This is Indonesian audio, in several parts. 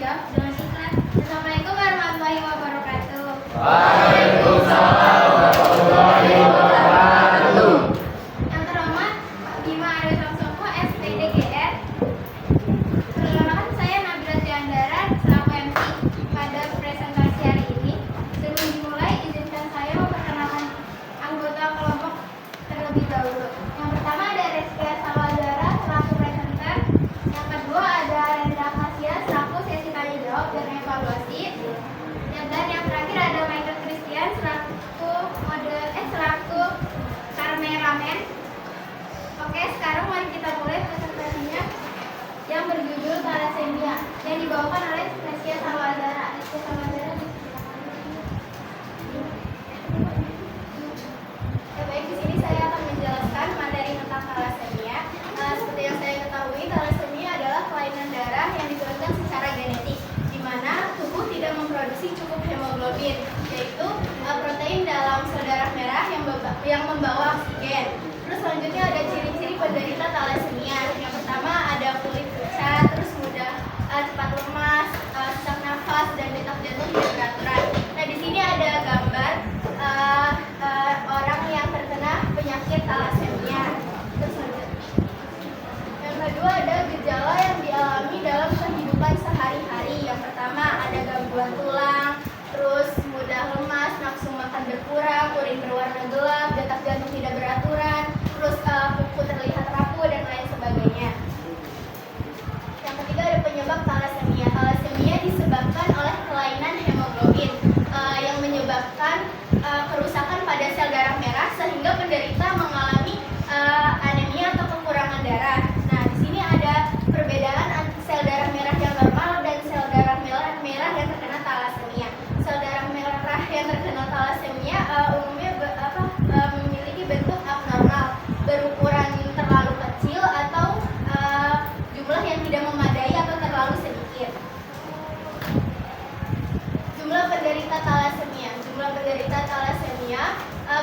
menjawab dengan ikhlas. Assalamualaikum warahmatullahi wabarakatuh. Waalaikumsalam warahmatullahi wabarakatuh. Yang terhormat Pak Bima Aryo Samsoko, SPDGR. Perkenalkan, saya Nabila Tiandara selaku MC pada presentasi hari ini. Sebelum dimulai, izinkan saya memperkenalkan anggota kelompok terlebih dahulu. Yang pertama ada Rizky Salwadara selaku presenter. Yang kedua ada Rendra Kasia selaku sesi tanya jawab dan evaluasi. Dan yang terakhir ada Michael Christian selaku kameramen. Oke, sekarang mari kita mulai presentasinya yang berjudul Thalassemia yang dibawakan oleh Rizky Salwadara. Rizky Salwadara. Baik, di sini saya akan menjelaskan materi tentang thalassemia. Seperti yang saya ketahui, thalassemia adalah kelainan darah yang diturunkan secara genetik, di mana tubuh tidak memproduksi cukup hemoglobin, yaitu protein dalam sel darah merah yang membawa oksigen. Terus selanjutnya ada ciri-ciri penderita thalassemia. Yang pertama ada kulit pucat, terus mudah cepat lemas, sesak nafas, dan detak jantung tidak beraturan. Nah, di sini ada gambar orang yang terkena penyakit thalassemia. Terus selanjutnya, yang kedua ada gejala yang dialami dalam kehidupan sehari-hari. Yang pertama ada gangguan tulang, terus mudah lemas, nafsu makan berkurang, urin berwarna gelap, detak jantung tidak beraturan, terus kuku terlihat rapuh dan lain sebagainya. Yang ketiga ada penyebab thalassemia. Thalassemia disebabkan oleh kelainan hemoglobin yang menyebabkan kerusakan pada sel darah merah sehingga penderita mengalami anemia atau kekurangan darah. Nah, di sini ada perbedaan sel darah merah yang normal dan sel darah merah yang terkena thalassemia. Sel darah merah yang terkena thalassemia umumnya memiliki bentuk abnormal, berukuran terlalu kecil atau jumlah yang tidak memadai atau terlalu sedikit. Jumlah penderita thalassemia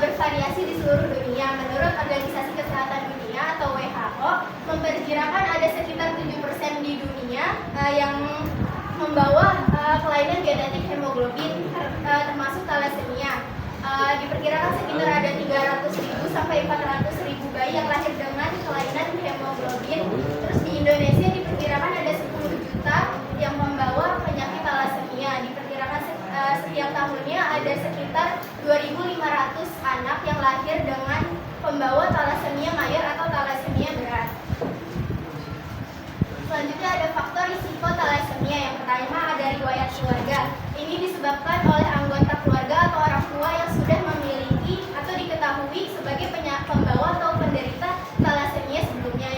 bervariasi di seluruh dunia. Menurut Organisasi Kesehatan Dunia atau WHO, memperkirakan ada sekitar 7% di dunia yang membawa kelainan genetik hemoglobin termasuk thalassemia. Diperkirakan sekitar ada 300.000 sampai 400.000 bayi yang lahir dengan kelainan hemoglobin. Terus di Indonesia diperkirakan ada 10 juta yang membawa penyakit thalassemia. Diperkirakan setiap tahunnya ada sekitar 2.500 anak yang lahir dengan pembawa thalassemia mayor atau thalassemia berat. Selanjutnya ada faktor risiko thalassemia. Yang pertama ada riwayat keluarga. Ini disebabkan oleh anggota keluarga atau orang tua yang sudah memiliki atau diketahui sebagai pembawa atau penderita thalassemia sebelumnya.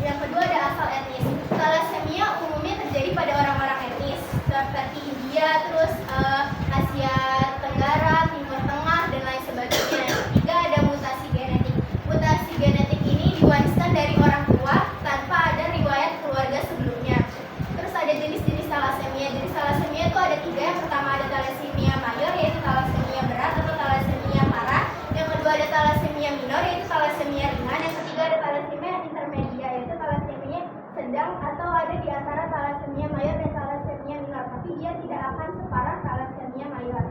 Yang kedua ada asal etnis. Thalassemia umumnya terjadi pada orang-orang etnis seperti India, terus Asia Tenggara, Timur Tengah, dan lain sebagainya. Yang ketiga ada mutasi genetik. Mutasi genetik ini diwariskan dari orang tua tanpa ada riwayat keluarga sebelumnya. Terus ada jenis-jenis thalassemia. Jenis thalassemia itu ada 3. Yang pertama ada thalassemia mayor, yaitu thalassemia berat atau thalassemia parah. Yang kedua ada thalassemia minor, yaitu thalassemia ringan. Yang ketiga ada thalassemia intermedia, yaitu thalassemia sedang atau ada di antara thalassemia mayor dan thalassemia minor, tapi dia tidak akan separah thalassemia mayor.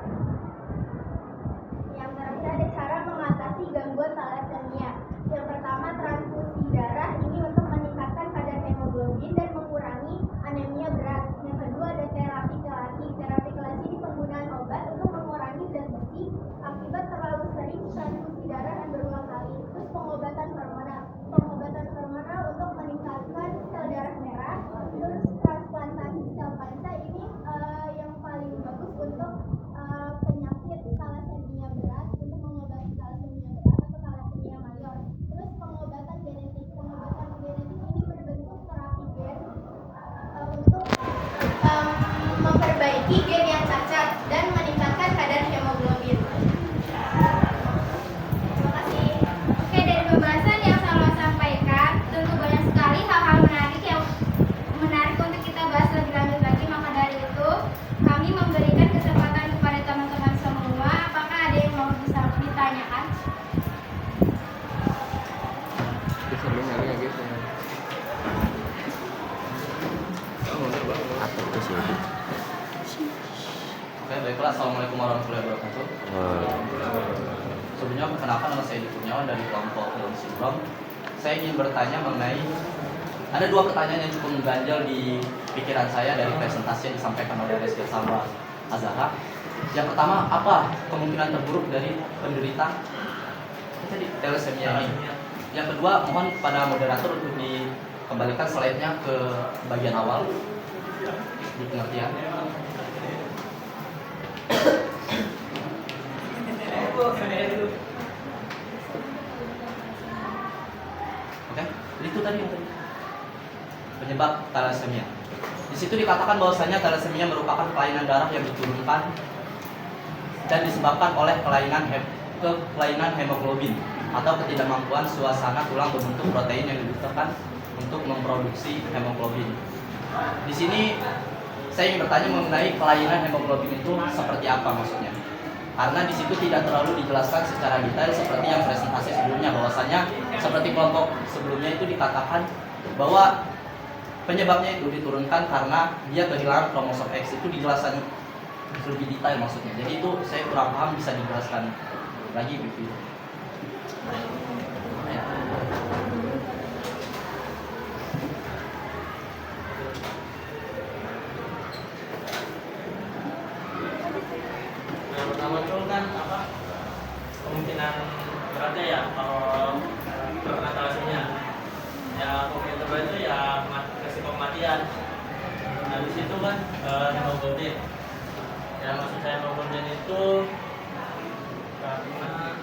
Yang terakhir ada cara mengatasi gangguan thalassemia. Yang pertama transfusi darah, ini untuk meningkatkan kadar hemoglobin dan mengurangi anemia berat. Yang kedua ada terapi kelasi. Terapi kelasi ini penggunaan obat untuk mengurangi zat besi akibat terlalu sering transfusi darah dan berulang kali. Terus pengobatan hormonal. Pengobatan hormonal untuk meningkatkan sel darah merah. Terus transplantasi sel panca, ini yang paling bagus untuk penyakit thalassemia berat, untuk mengobati thalassemia berat atau thalassemia mayor. Terus pengobatan genetik. Pengobatan genetik ini berbentuk terapi gen untuk memperbaiki gen yang cacat dan meningkatkan kadar hemoglobin. Terima kasih. Oke, dari pembahasan yang Oke, baiklah. Assalamualaikum warahmatullahi wabarakatuh. Sebelumnya perkenalkan, nama saya Edi Kurniawan dari kelompok Down Syndrome. Saya ingin bertanya mengenai ada dua pertanyaan yang cukup mengganjal di pikiran saya dari presentasi yang disampaikan oleh Rizky Salwa Azhara. Yang pertama, apa kemungkinan terburuk dari penderita thalassemia ini? Yang kedua, mohon pada moderator untuk dikembalikan slide-nya ke bagian awal di pengertian. Oke, itu tadi yang tadi. Penyebab thalassemia. Di situ dikatakan bahwasanya thalassemia merupakan kelainan darah yang diturunkan dan disebabkan oleh kelainan hemoglobin atau ketidakmampuan suasana tulang berbentuk protein yang dibutuhkan untuk memproduksi hemoglobin. Di sini saya ingin bertanya mengenai kelainan hemoglobin itu seperti apa maksudnya. Karena di situ tidak terlalu dijelaskan secara detail seperti yang presentasi sebelumnya, bahwasanya seperti kelompok sebelumnya itu dikatakan bahwa penyebabnya itu diturunkan karena dia kehilangan kromosom X. Itu dijelaskan lebih detail maksudnya. Jadi itu saya kurang paham, bisa dijelaskan lagi begitu. Pertama itu kan apa kemungkinan beratnya ya kalau terkena thalassemia ya kemungkinan terberat itu ya resiko kematian. Nah di situ kan hemoglobin ya, maksud saya hemoglobin itu karena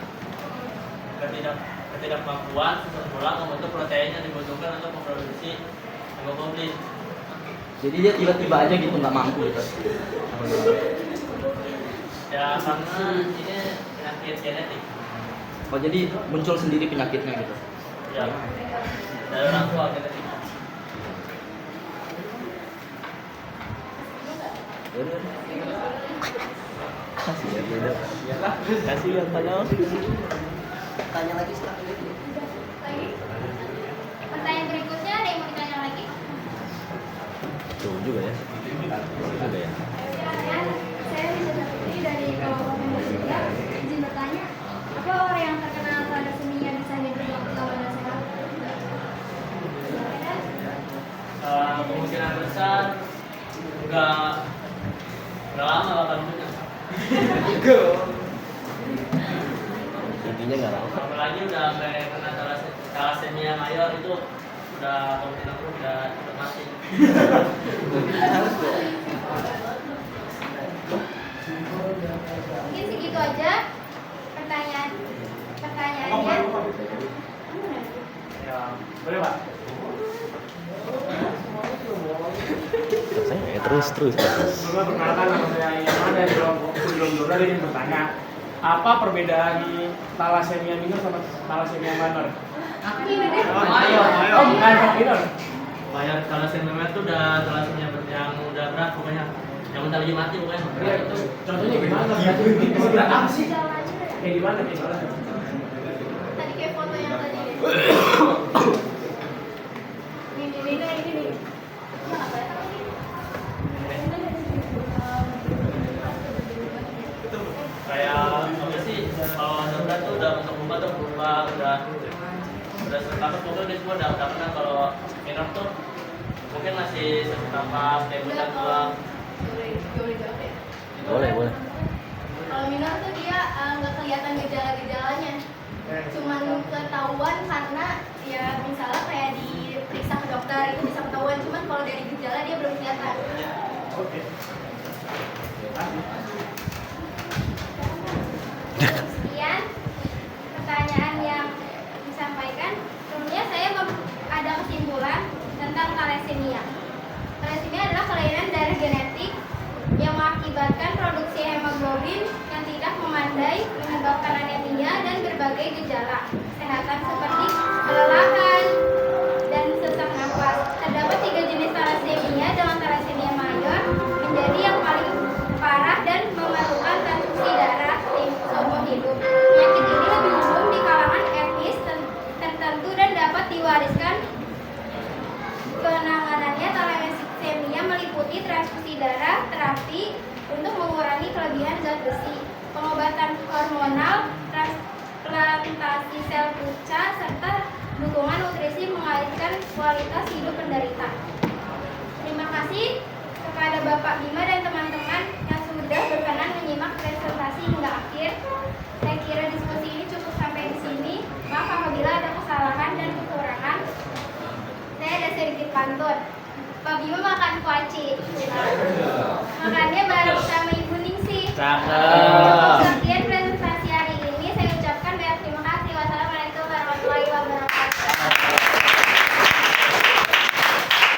ketidakmampuan susun tulang membentuk protein yang dibutuhkan untuk memproduksi hemoglobin. Jadi dia tiba-tiba aja gitu nggak mampu gitu. Ya karena ini penyakit genetik. Oh, jadi muncul sendiri penyakitnya gitu. Ya. Dari orang tua genetik. Kasihan tanya. Tanya lagi silakan. Lagi? Pertanyaan berikutnya ada yang mau ditanya lagi? Tuh juga ya. Juga ya. Silakan. Saya bisa Putri dari kelompok nomor 3. Izin bertanya, apa orang yang terkena thalassemia bisa hidup lama dan sehat? Silakan. Kemungkinan besar nggak lama bakal hidupnya. Intinya nggak lama. Apalagi udah sampai kena thalassemia mayor itu udah kemungkinan besar udah cepet mati. Mungkin segitu aja pertanyaannya. Ya, boleh Pak. Saya terus. Perkenalkan, nama saya Iman dari kelompok sebelum Dora. Ingin bertanya, apa perbedaan thalassemia minor sama thalassemia minor? Mayor. Oh, bukan minor. Mayor thalassemia itu udah thalassemia yang udah berat pokoknya. Yang bentar lagi mati pokoknya. Iya, itu contohnya gimana? Berat apa sih? Kayak gimana? Tadi kayak foto yang tadi. Ini nih. Ya, apa ya? Kayak apa sih? Kalau udah berat tuh udah bentuk berubah udah sepakat pokoknya dia semua udah pernah. Kalau minor tuh mungkin masih seberapa kayak bocah tua. Boleh jawab ya? Boleh. Kalau minor tuh dia nggak kelihatan gejala-gejalanya, cuman ketahuan karena ya misalnya kayak diperiksa ke dokter itu bisa ketahuan, cuman kalau dari gejala dia belum kelihatan. Oke. Sekian pertanyaan yang disampaikan. Sebelumnya saya ada kesimpulan tentang thalassemia. Thalassemia adalah kelainan darah genetik yang mengakibatkan produksi hemoglobin yang tidak memadai, menyebabkan anemia dan berbagai gejala kesehatan seperti kelelahan dan sesak nafas. Terdapat 3 jenis thalassemia, dengan thalassemia mayor menjadi yang paling parah dan memerlukan transfusi darah seumur hidup. Penyakit ini lebih umum di kalangan etnis tertentu dan dapat diwariskan. Penanganannya thalassemia meliputi transfusi darah, terapi untuk mengurangi kelebihan zat besi, pengobatan hormonal, transplantasi sel puca, serta dukungan nutrisi mengalihkan kualitas hidup penderita. Terima kasih kepada Bapak Bima dan teman-teman yang sudah berkenan menyimak presentasi hingga akhir. Saya kira diskusi ini cukup sampai di sini. Maaf apabila ada kesalahan dan kekurangan. Saya ada sedikit pantun. Pak Bima makan kuaci. Makannya bareng sama Ibu Ningsih. Cakep.